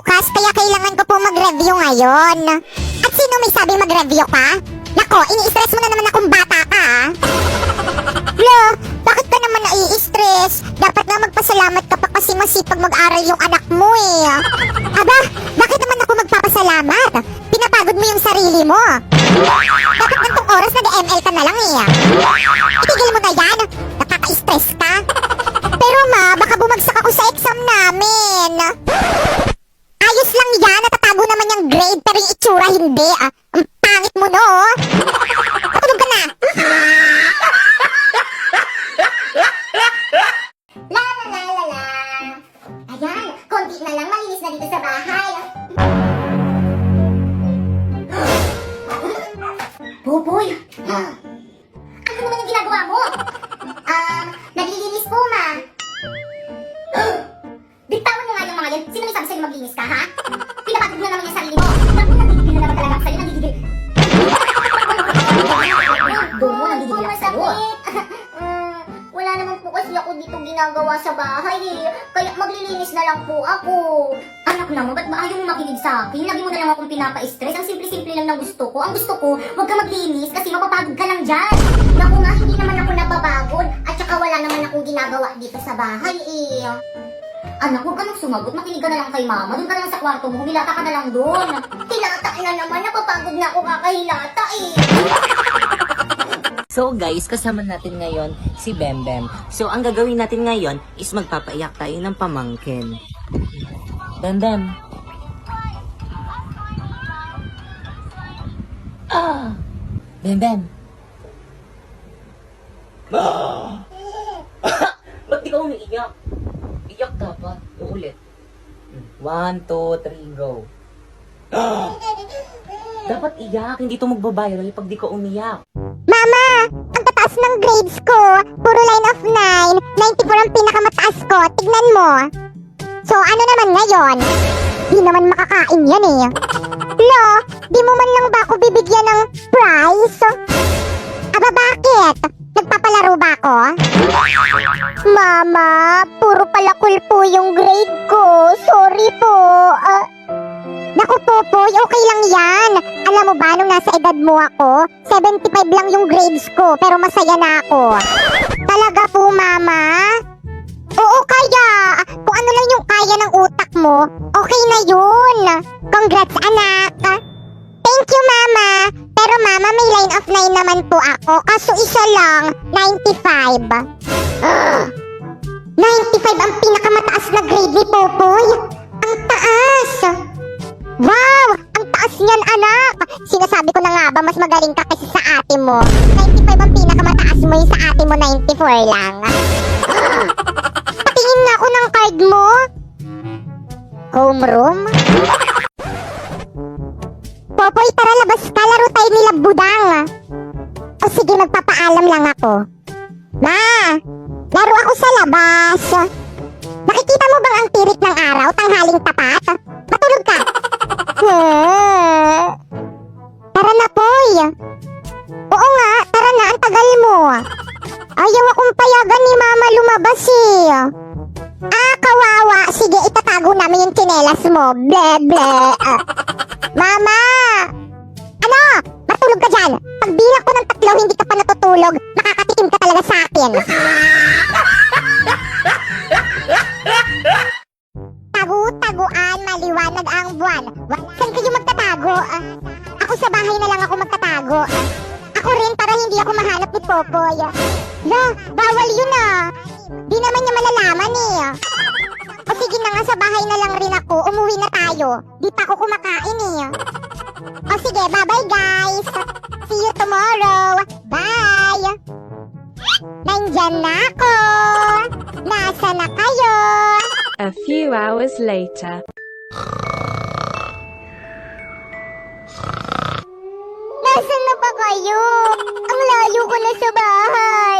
bukas, kaya kailangan ko po mag-review ngayon. At sino may sabi mag-review ka? Nako, ini-stress mo na naman akong bata ka, ha? Lo, bakit ka naman nai-stress? Dapat na magpasalamat ka pa kasi masipag mag-aral yung anak mo, eh. Aba, bakit naman ako magpapasalamat? Pinapagod mo yung sarili mo. Dapat gantong oras nag-ML ka na lang, eh. Itigil mo na yan. Nakaka-stress ka. Pero ma, baka bumagsak ako sa exam namin. Ayos lang yan, natatago naman yung grade pero yung itsura hindi, ah. Ang pangit mo, no? Matulog ka na. La la la la la. Ayan, konti na lang malinis na dito sa bahay. Boboy! Ano naman yung ginagawa mo? Naglilinis po, ma. Bitawan mo nga yung mga yan. Sino may sabi sa'yo maglinis ka, ha? Pinapagod mo na naman yung sarili mo. Naku, nagigigil na naman talaga ako sa'yo. Nagigigil. Doon mo, nagigigil ako sa'yo. Wala naman po kasi ako dito ginagawa sa bahay, eh. Kaya maglilinis na lang po ako. Anak naman, ba't ba ayaw mo makinig sa akin? Lagi mo na lang akong pinapa-stress. Ang simple-simple lang ng gusto ko. Ang gusto ko, huwag ka maglinis kasi mapapagod ka lang dyan. Naku nga, hindi naman ako napapagod. At saka wala naman akong ginagawa dito sa bahay, eh. Anak, huwag ka nang sumagot. Makinig ka na lang kay mama. Doon ka na lang sa kwarto mo. Humilata ka na lang doon. Hilata na naman. Napapagod na ako kakahilata, eh. So guys, kasama natin ngayon si Bembem. So ang gagawin natin ngayon is magpapaiyak tayo ng pamangkin. Bembem. Bembem. Ba't di ka umiiyak? Iyak dapat. Uulit. 1, 2, 3, go. Dapat iyak, hindi to magbabiral pag di ka umiyak. Mama, ang tataas ng grades ko. Puro line of 9. 94 ang pinakamataas ko. Tignan mo. So, ano naman ngayon? Di naman makakain yan, eh. Lo, di mo man lang ba ako bibigyan ng prize? Aba, bakit? Nagpapalaro ba ako? Mama, puro palakul po yung grade ko. Sorry po. Naku, Popoy, okay lang yan. Alam mo ba, nung nasa edad mo ako, 75 lang yung grades ko, pero masaya na ako. Talaga po, Mama? Oo, kaya. Kung ano lang yung kaya ng utak mo, okay na yun. Congrats, anak. Thank you, Mama. Pero Mama, may line of 9 naman po ako, kaso isa lang, 95. 95 ang pinakamataas na grade ni Popoy. Ang taas. Wow! Ang taas niyan, anak! Sinasabi ko na nga ba, mas magaling ka kasi sa ate mo. 95 ang pinakamataas mo, yung sa ate mo 94 lang. Patingin nga ako ng card mo. Homeroom? Popoy, tara labas ka, laro tayo nila budang. O sige, magpapaalam lang ako. Ma! Laro ako sa labas. Nakikita mo bang ang tirik ng araw, tanghaling tapat? Matulog ka! Tara na, Poy. Oo nga, tara na, ang tagal mo. Ayaw akong payagan ni Mama lumabas, eh. Kawawa. Sige, itatago namin yung tsinelas mo. Ble, ble. Mama! Ano? Matulog ka dyan. Pagbilang ko ng 3, hindi ka pa natutulog. Makakatikim ka talaga sa akin. Tagu-taguan, maliwanag ang buwan. Saan kayo magtatago? Ako sa bahay na lang ako magtatago. Ako rin para hindi ako mahanap ni Popoy. La, bawal yun, ah. Di naman niya malalaman, eh. O sige na nga, sa bahay na lang rin ako. Umuwi na tayo. Di pa ako kumakain, eh. O sige, bye-bye guys. See you tomorrow. Bye. Nandyan na ako. Nasa na kayo? A few hours later. Nasaan na ba kayo? Ang layo ko na sa bahay.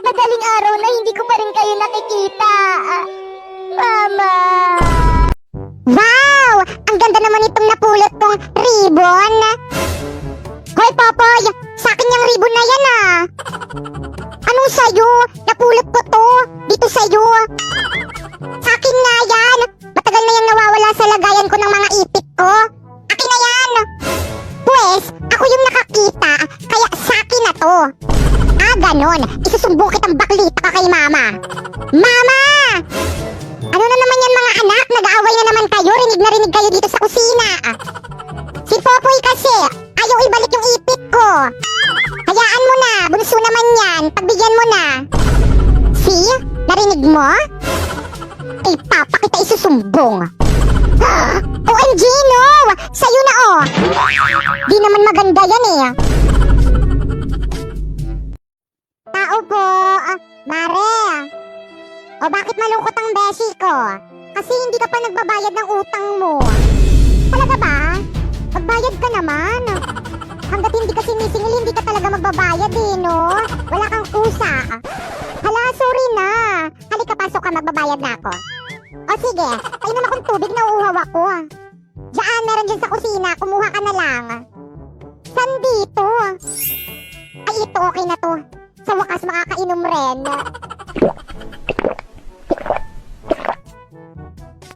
Madaling araw na hindi ko pa rin kayo nakikita. Mama! Wow! Ang ganda naman itong napulot kong ribbon. Hoy, Popoy! Sa akin yung ribbon na yan, ah. Anong sa'yo? Napulot ko to. Dito sa'yo. Sa akin nga yan. Matagal na yung nawawala sa yung lagayan ko ng mga ipit ko? Akin na yan! Pwes, ako yung nakakita, kaya sakin na to. Ah, ganon. Isusumbong kitang baklita ka kay mama. Mama! Ano na naman yan mga anak? Nag-aaway na naman kayo. Rinig na rinig kayo dito sa kusina. Si Popoy kasi, ayaw ibalik yung ipit ko. Hayaan mo na. Bunso naman yan. Pagbigyan mo na. See? Narinig mo? Eh, papa kita isusumbong. OMG, no! Sa'yo na, oh! Di naman maganda yan, eh. Tao po. Mare. O bakit malungkot ang beshi ko? Kasi hindi ka pa nagbabayad ng utang mo. Talaga ba? Magbayad ka naman. Hanggat hindi ka sinisingil, hindi ka talaga magbabayad eh, no? Wala kang kusa. Hala, sorry na. Halika, pasok ka, magbabayad na ako. O sige, painom akong tubig, nauuhaw ako. Diyan, meron dyan sa kusina, kumuha ka na lang. San dito? Ay, ito, okay na to. Sa wakas, makakainom rin.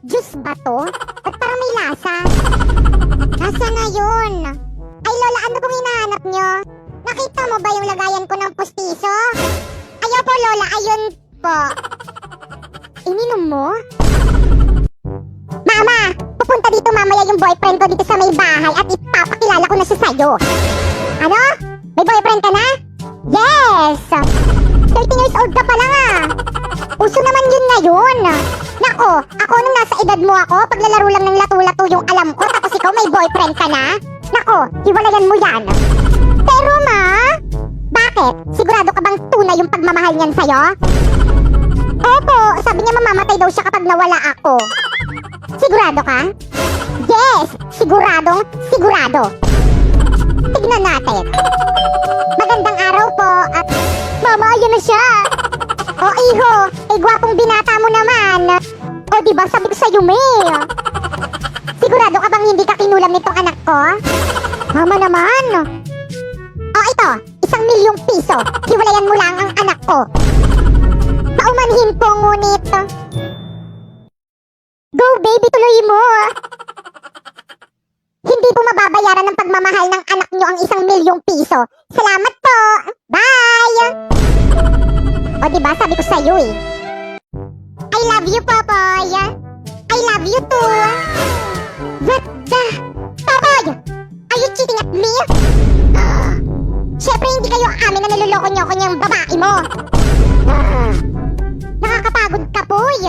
Juice ba to? At parang may lasa. Lasa na yun. Ay, Lola, ano pong hinahanap nyo? Nakita mo ba yung lagayan ko ng pustiso? Ayaw po, Lola, ayun po. Ininom mo? Mama, pupunta dito mamaya yung boyfriend ko dito sa may bahay at ipapakilala ko na siya sa'yo. Ano? May boyfriend ka na? Yes! 13 years old ka pa lang ah. Uso naman yun ngayon. Nako, ako nung nasa edad mo ako, paglalaro lang ng lato-lato yung alam ko, tapos ikaw may boyfriend ka na? Nako, hiwalayan mo yan. Pero ma, bakit? Sigurado ka bang tunay yung pagmamahal niyan sa'yo? Opo, sabi niya mamamatay daw siya kapag nawala ako. Sigurado ka? Yes, siguradong sigurado. Tignan natin. Magandang araw po at... Mama, ayun na siya. O iho, eh gwapong binata mo naman. O diba sabi ko sa'yo, May. Sigurado ka bang hindi ka kinulam nitong anak ko? Mama naman. O ito, 1,000,000 piso. Hiwalayan mo lang ang anak ko. Paumanhin po ngunit. Go baby, tuloy mo. Hindi po mababayaran ng pagmamahal ng anak nyo ang 1,000,000 piso. Salamat po. Bye. O diba sabi ko sa'yo eh. I love you, Popoy. I love you too. What the? Popoy! Are you cheating at me? Siyempre hindi kayo amin na naluloko nyo ako niyang babae mo. Nakakapagod ka, Poy.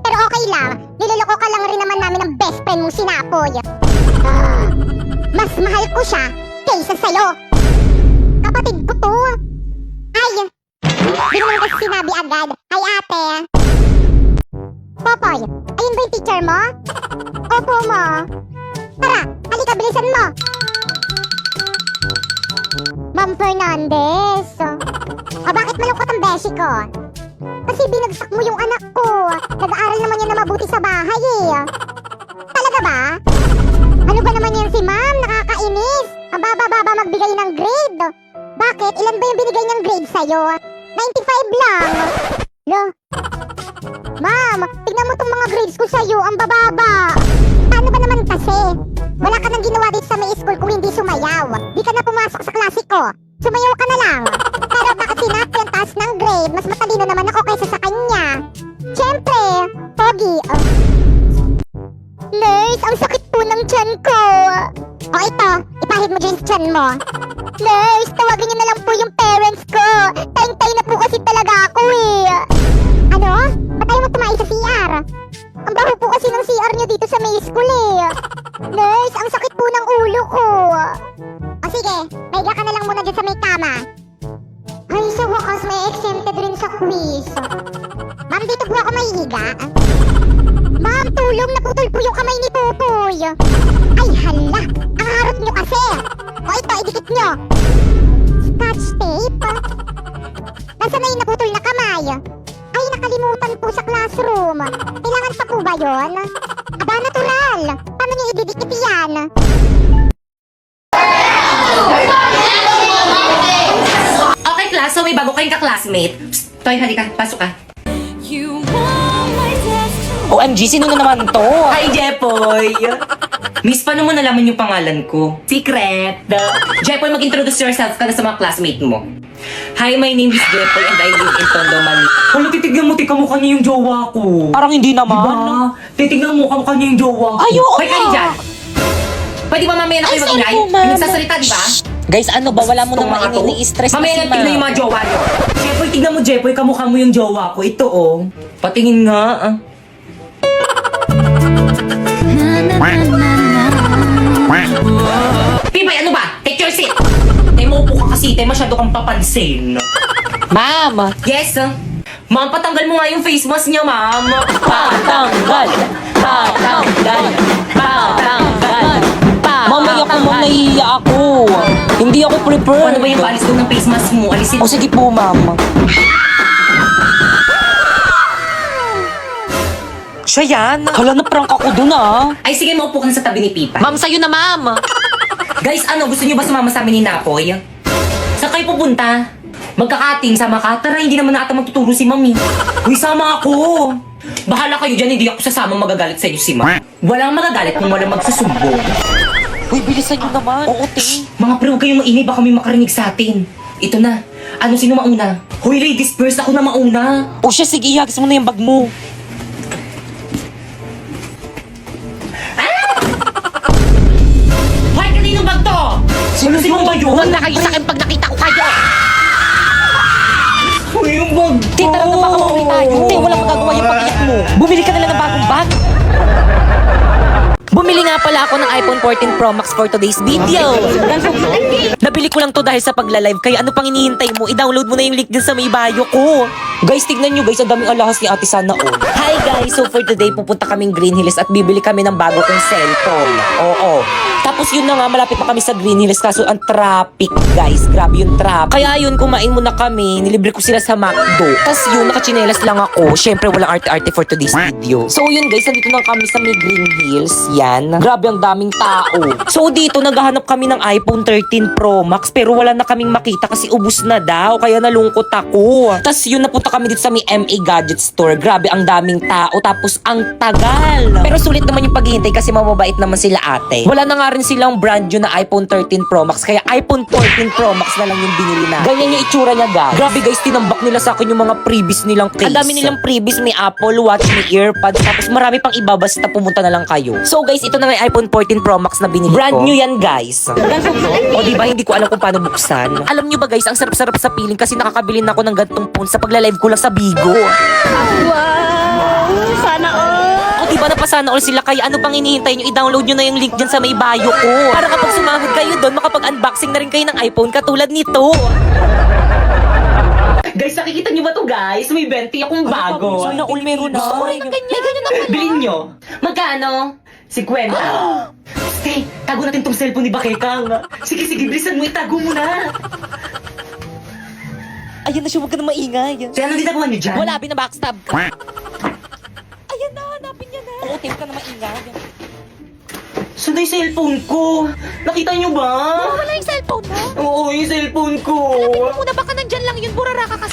Pero okay lang. Niloloko ka lang rin naman namin ng best friend mong sinapoy. Mas mahal ko siya kaysa sa'yo. Kapatid ko to. Ay, di naman kasi sinabi agad. Ay ate. Popoy, ayun ba yung teacher mo? Opo mo. Tara, halika bilisan mo. Ma'am Fernandez. O bakit malungkot ang beshi ko? Kasi binagsak mo yung anak ko. Nag-aaral naman yan na mabuti sa bahay eh. Talaga ba? Ano ba naman yan si ma'am? Nakakainis. Ang baba-baba magbigay ng grade. Bakit? Ilan ba yung binigay niyang grade sa'yo? 95 lang. Lo? Ma'am, tignan mo tong mga grades ko sa'yo. Ang bababa. Paano ba naman kasi? Wala ka nang ginawa dito sa may school kung hindi sumayaw. Di ka na pumasok sa klase ko. Sumayaw ka na lang. Pero bakit sinabi ang taas ng grade? Mas matalino naman ako kaysa sa kanya. Siyempre, pogi. Nurse, ang sakit po ng tiyan ko. O ito, ipahid mo dyan sa tiyan mo. Nurse, tawagin niyo na lang po yung parents ko. Tayong-tay na po kasi talaga ako eh. Ano? Ba't ayaw mo tumayo sa CR? Ang baho po kasi ng CR niyo dito sa may school eh. Nurse, ang sakit po ng ulo ko. O sige, maiga ka na lang muna dyan sa may kama. Ay, sa wakas may exempted rin sa quiz. Ma'am, dito po ako maihiga. Ma'am, tulong, naputol po yung kamay ni Popoy. Ay, hala, ang harot nyo kasi. O ito, idikit nyo. Scotch tape? Nasaan na yung naputol na kamay? Ay, nakalimutan po sa classroom. Kailangan pa po ba yun? Aba, natural. Paano nyo ididikit yan? Okay, class. So, may bago kayong ka-classmate. Psst, Toy, halika. Pasok ka. You are my destiny. OMG, sino na naman to? Hi, Jepoy! Miss, paano mo nalaman yung pangalan ko? Secret! Jepoy, mag-introduce yourself ka na sa mga classmate mo. Hi, my name is Jepoy and I live in Tondo, Manila. Hala, titignan mo, kamukha niya yung jowa ko. Parang hindi naman. Diba? Titignan mo, kamukha niya yung jowa ko. Ay, oo Hoy, kayo nga. dyan! Pwede ba mamaya na kayo mag-ingay? sorry po, ma'am. Pinagsasalita, di ba? Guys, ano ba? Wala mo nang Mga to. ini-stress na Mamaya si na tignan yung ma'am. mga jowa niyo. Jepoy, tignan mo, Jepoy, kamukha mo yung jowa ko. Ito, oh. Patingin nga, ah. Pipay, ano ba? Take your seat! Tay, maupo ka kasi, tay, masyado kang papansin. Ma'am! Yes, ma'am, patanggal mo nga yung face mask niya, ma'am. Patanggal! Patanggal! Patanggal! Mamaya ko ma'am, nahihiya ako. Hindi ako prepared. Ano ba yung balis doon ng face mask mo? Alisin O sige po, ma'am. Siya yan. Hala, na-prank ako dun ah. Ay, sige, maupo ka na sa tabi ni Pipa. Ma'am, sa'yo na ma'am. Guys, ano, gusto niyo ba sumama sa amin ni Napoy? Saan kayo pupunta? Magkakating, sama ka? Tara, hindi naman na ata magtuturo si Mami. Uy, sama ako. Bahala kayo dyan, hindi ako sasama, magagalit sa inyo si Ma. Walang magagalit kung walang magsusumbong. Uy, bilisan nyo naman. Oo, te. Mga pre, huwag kayong maingay, baka may makarinig sa atin. Ito na. Ano, sino mauna? Hoy, ladies first, ako na mauna. O siya, sige, ihagis mo na yung bag mo. Hoy, kanino bag to? Sino ba yun? Huwag na kayo sa akin pag nakita ko kayo. Hoy, yung bag to. Te, tara na baka mauli tayo. Te, walang magagawa yung pag-iyak mo. Bumili ka na lang ng bagong bag. Bumili nga pala ako ng iPhone 14 Pro Max for today's video. Nabili ko lang to dahil sa pagla-live, kaya ano pang hinihintay mo? I-download mo na yung link din sa may bio ko. Guys, tignan nyo guys, ang daming alahas ni Ate Sana all. Hi guys, so for today pupunta kaming Green Hills at bibili kami ng bago kong cellphone. Oo. Tapos yun na nga, malapit pa kami sa Green Hills kaso ang traffic guys, grabe yung traffic. Kaya yun, kumain muna kami, nilibre ko sila sa McDo. Tapos yun, nakachinelas lang ako. Syempre walang arte-arte for today's video. So yun guys, nandito na kami sa may Green Hills. Yan. Grabe ang daming tao. So dito, naghahanap kami ng iPhone 13 Pro Max pero wala na kaming makita kasi ubus na daw. Kaya nalungkot ako. Tapos yun, napunta kami dito sa may MA Gadget Store. Grabe ang daming tao. Tapos ang tagal. Pero sulit naman yung paghihintay kasi mababait naman sila ate. Wala na nga rin silang brand new na iPhone 13 Pro Max. Kaya iPhone 14 Pro Max na lang yung binili na. Ganyan yung itsura niya guys. Grabe guys, tinambak nila sa akin yung mga previous nilang case. Ang dami nilang previous. May Apple Watch, may AirPods. Tapos marami pang iba basta pumunta na lang kayo. So guys, ito na nga yung iPhone 14 Pro Max na binili ko. Brand new yan guys. O diba, hindi ko alam kung paano buksan. Alam nyo ba guys, ang sarap-sarap sa feeling kasi nakakabili na ako ng gantong phone sa pagla-live ko lang sa Bigo. Wow! Sana all! O diba napasana all sila, kaya ano pang hinihintay nyo? I-download nyo na yung link dyan sa may bio ko. Para kapag sumahod kayo doon, makapag-unboxing na rin kayo ng iPhone katulad nito. Guys, nakikita niyo ba to guys? May 20 akong bago. Sana all meron na. Gusto ko rin ng ganyan. Bilhin nyo. Magkano? 50. Stay, tago natin tong cellphone ni Bakekang. Sige, bilisan mo, itago mo na. Ayan na siya, huwag ka na maingay. Kaya ano ginagawa niyo dyan? Wala, binabackstab ka. Ayan na, hanapin niya na. Oo, huwag ka na maingay. Saan na yung cellphone ko? Nakita niyo ba? Wala yung cellphone mo. Oo, yung cellphone ko. Muna baka nandyan lang yun, burara ka kasi.